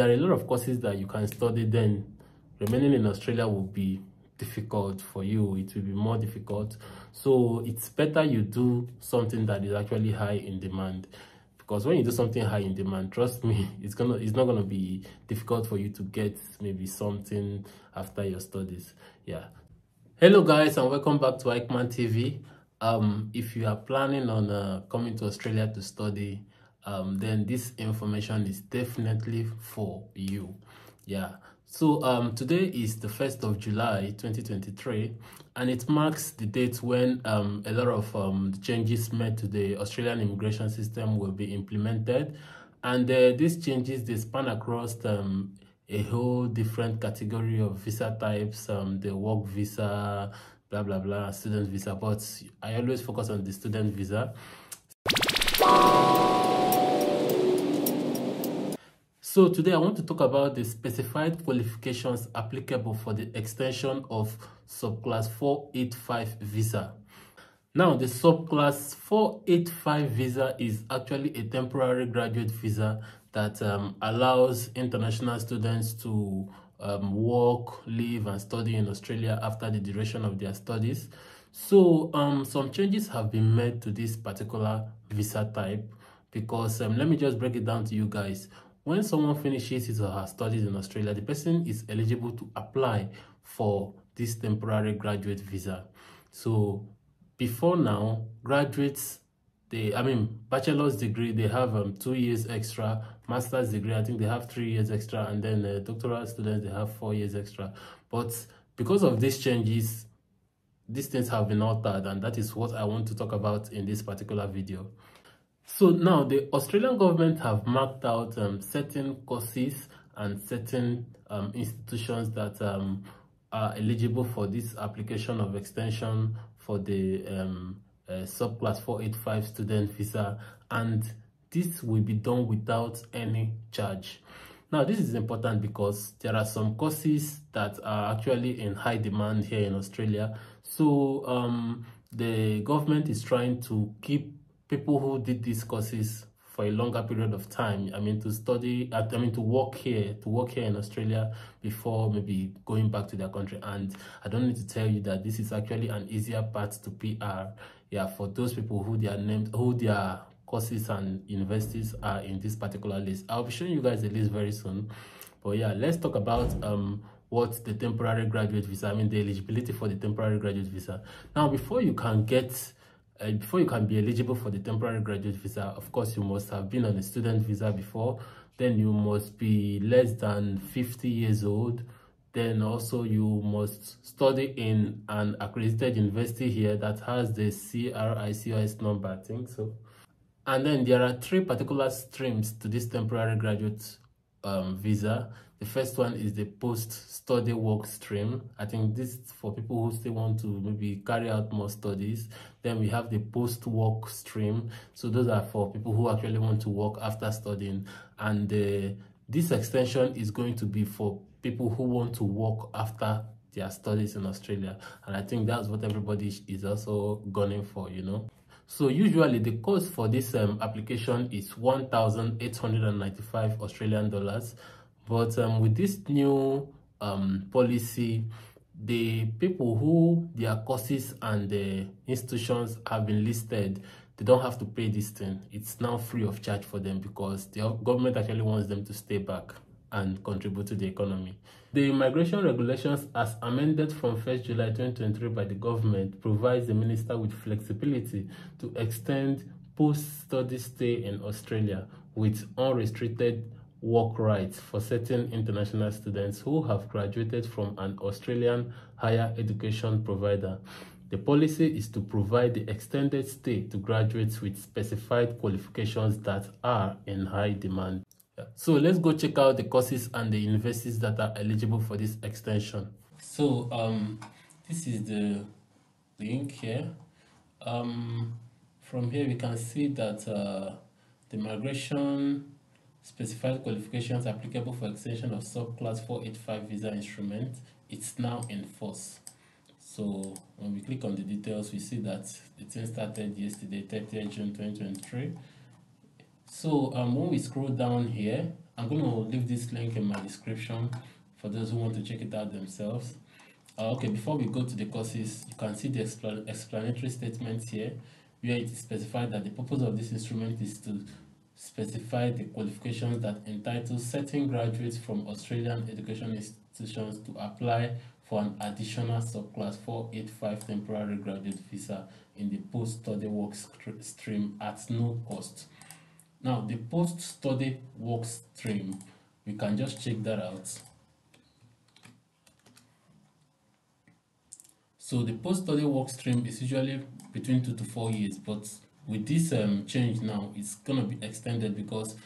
there are a lot of courses that you can study, then remaining in Australia will be difficult for you. It will be more difficult. So it's better you do something that is actually high in demand, because when you do something high in demand, trust me, it's not gonna be difficult for you to get maybe something after your studies. Yeah. Hello guys, and welcome back to Eichmann TV. If you are planning on coming to Australia to study, then this information is definitely for you. Yeah. So today is the 1st of July 2023, and it marks the date when a lot of the changes made to the Australian immigration system will be implemented. And these changes, they span across a whole different category of visa types, the work visa, blah blah blah, student visa, but I always focus on the student visa. So today I want to talk about the specified qualifications applicable for the extension of subclass 485 visa. Now, the subclass 485 visa is actually a temporary graduate visa that allows international students to work, live, and study in Australia after the duration of their studies. So some changes have been made to this particular visa type, because let me just break it down to you guys. When someone finishes his or her studies in Australia, the person is eligible to apply for this temporary graduate visa. So before now, graduates, bachelor's degree, they have 2 years extra. Master's degree, I think they have 3 years extra, and then doctoral students, they have 4 years extra. But because of these changes, these things have been altered, and that is what I want to talk about in this particular video. So now the Australian government have marked out certain courses and certain institutions that are eligible for this application of extension for the subclass 485 student visa, and this will be done without any charge. Now, this is important because there are some courses that are actually in high demand here in Australia. So the government is trying to keep people who did these courses for a longer period of time, to work here in Australia before maybe going back to their country. And I don't need to tell you that this is actually an easier path to PR, yeah, for those people who their courses and universities are in this particular list. I'll be showing you guys the list very soon. But yeah, let's talk about what the temporary graduate visa, the eligibility for the temporary graduate visa. Now, before you can be eligible for the temporary graduate visa, of course, you must have been on a student visa before. Then you must be less than 50 years old. Then also you must study in an accredited university here that has the CRICOS number, I think so. And then there are 3 particular streams to this temporary graduate visa. The first one is the post-study work stream. I think this is for people who still want to maybe carry out more studies. Then we have the post-work stream. So those are for people who actually want to work after studying. And this extension is going to be for people who want to work after their studies in Australia. And I think that's what everybody is also gunning for, you know. So usually the cost for this application is 1,895 Australian dollars. But with this new policy, the people who their courses and the institutions have been listed, they don't have to pay this thing. It's now free of charge for them, because the government actually wants them to stay back and contribute to the economy. The immigration regulations, as amended from 1st July 2023 by the government, provides the minister with flexibility to extend post-study stay in Australia with unrestricted work rights for certain international students who have graduated from an Australian higher education provider. The policy is to provide the extended stay to graduates with specified qualifications that are in high demand. So let's go check out the courses and the universities that are eligible for this extension. So this is the link here. From here we can see that the migration specified qualifications applicable for extension of subclass 485 visa instrument, it's now in force. So when we click on the details, we see that the thing started yesterday, 30th June 2023. So when we scroll down here, I'm going to leave this link in my description for those who want to check it out themselves. Okay, before we go to the courses, you can see the explanatory statements here, where it is specified that the purpose of this instrument is to specify the qualifications that entitle certain graduates from Australian education institutions to apply for an additional subclass 485 temporary graduate visa in the post-study work stream at no cost. Now, the post-study work stream, we can just check that out. So the post-study work stream is usually between 2 to 4 years, but with this change now, it's going to be extended because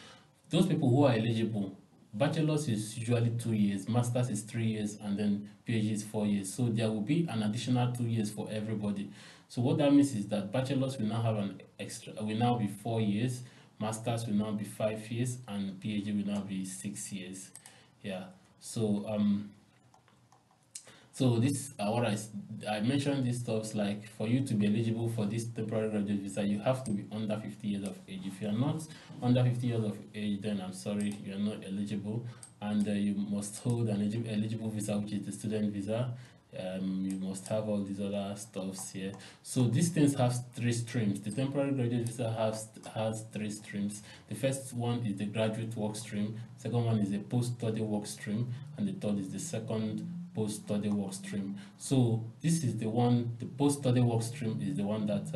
those people who are eligible, bachelor's is usually 2 years, master's is 3 years, and then PhD is 4 years. So there will be an additional 2 years for everybody. So what that means is that bachelor's will now have an extra, will now be 4 years, master's will now be 5 years, and PhD will now be 6 years. Yeah. So this what I mentioned these stuffs, like for you to be eligible for this temporary graduate visa, you have to be under 50 years of age. If you are not under 50 years of age, then I'm sorry, you are not eligible, and you must hold an eligible visa, which is the student visa. You must have all these other stuffs here. So these things have 3 streams. The temporary graduate visa has 3 streams. The first one is the graduate work stream, second one is the post-study work stream, and the third is the second post-study work stream. So this is the one, the post-study work stream is the one that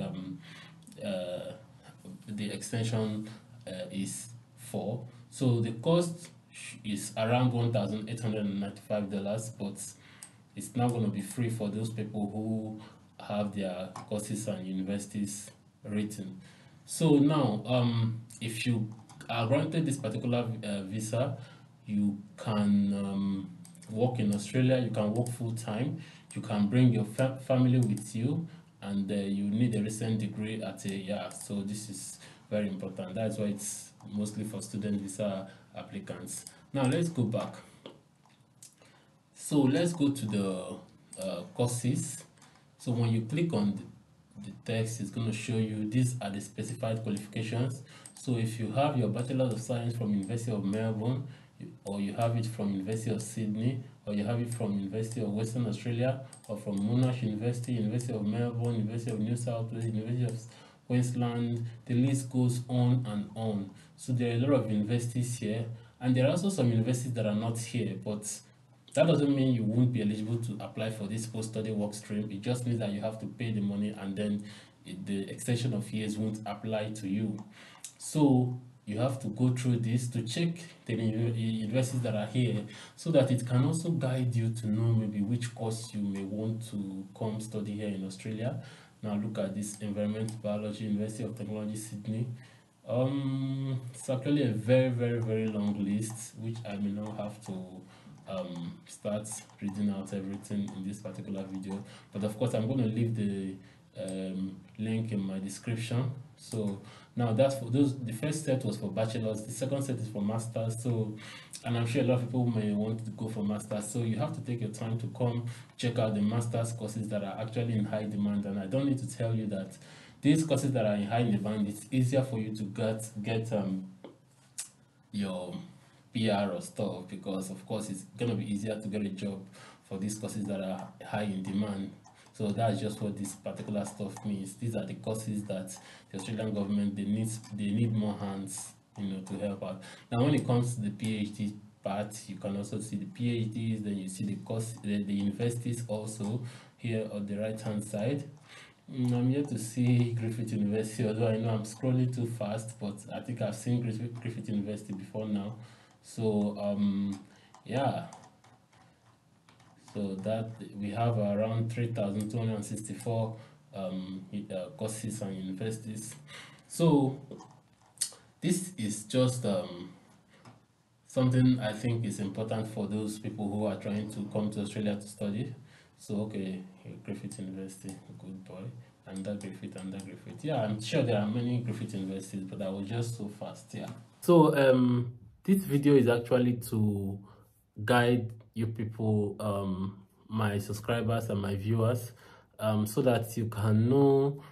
the extension is for. So the cost is around $1,895, but it's now going to be free for those people who have their courses and universities written. So now, if you are granted this particular visa, you can work in Australia, you can work full-time, you can bring your family with you, and you need a recent degree at a year. So this is very important. That's why it's mostly for student visa applicants. Now let's go back. So let's go to the courses. So when you click on the text, it's going to show you these are the specified qualifications. So if you have your Bachelor of Science from University of Melbourne, or you have it from University of Sydney, or you have it from University of Western Australia, or from Monash University, University of Melbourne, University of New South Wales, University of Queensland, the list goes on and on. So there are a lot of universities here, and there are also some universities that are not here, but that doesn't mean you won't be eligible to apply for this post-study work stream. It just means that you have to pay the money, and then the extension of years won't apply to you. So you have to go through this to check the universities that are here, so that it can also guide you to know maybe which course you may want to come study here in Australia. Now look at this: Environmental Biology, University of Technology, Sydney. It's actually a very long list, which I may now have to start reading out everything in this particular video. But of course, I'm going to leave the link in my description. So now that's for those. The first set was for bachelor's, the second set is for master's. So, and I'm sure a lot of people may want to go for master's, so you have to take your time to come check out the master's courses that are actually in high demand. And I don't need to tell you that these courses that are in high demand, it's easier for you to get your PR or stuff, because of course it's going to be easier to get a job for these courses that are high in demand. So that's just what this particular stuff means. These are the courses that the Australian government, they need more hands, to help out. Now when it comes to the PhD part, you can also see the PhDs, then you see the course, the universities also here on the right hand side. I'm here to see Griffith University, although I know I'm scrolling too fast, but I think I've seen Griffith University before now. So yeah, so that we have around 3,264 courses and universities. So this is just something I think is important for those people who are trying to come to Australia to study. So okay, Griffith University, good boy, and that Griffith, and that Griffith. Yeah, I'm sure there are many Griffith universities, but I was just so fast. Yeah. So this video is actually to guide you people, my subscribers and my viewers, so that you can know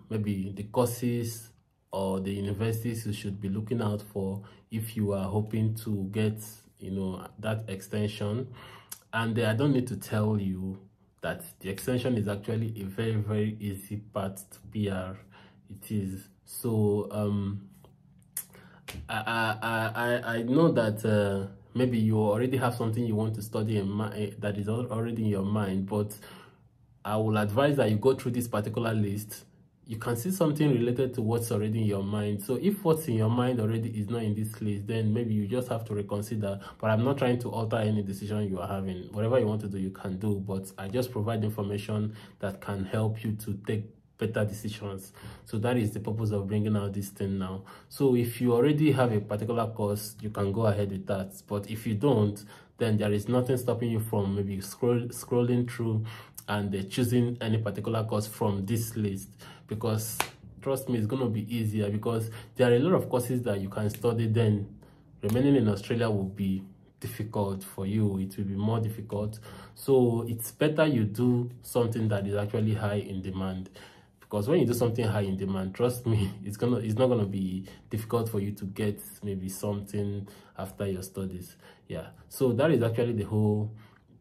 maybe the courses or the universities you should be looking out for if you are hoping to get, you know, that extension. And I don't need to tell you that the extension is actually a very, very easy path to PR. It is. So I know that maybe you already have something you want to study that is already in your mind, but I will advise that you go through this particular list. You can see something related to what's already in your mind. So if what's in your mind already is not in this list, then maybe you just have to reconsider. But I'm not trying to alter any decision you are having. Whatever you want to do, you can do. But I just provide information that can help you to take better decisions. So that is the purpose of bringing out this thing now. So if you already have a particular course, you can go ahead with that. But if you don't, then there is nothing stopping you from maybe scrolling through and choosing any particular course from this list, because trust me, it's going to be easier, because there are a lot of courses that you can study. Then remaining in Australia will be difficult for you. It will be more difficult. So it's better you do something that is actually high in demand, because when you do something high in demand, trust me, it's not gonna be difficult for you to get maybe something after your studies. Yeah, so that is actually the whole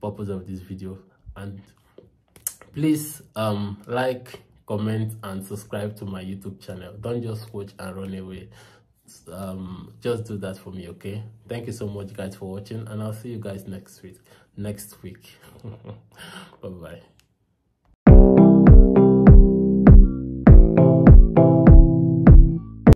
purpose of this video. And please like, comment and subscribe to my YouTube channel. Don't just watch and run away. Just do that for me, okay? Thank you so much guys for watching, and I'll see you guys next week. Bye bye.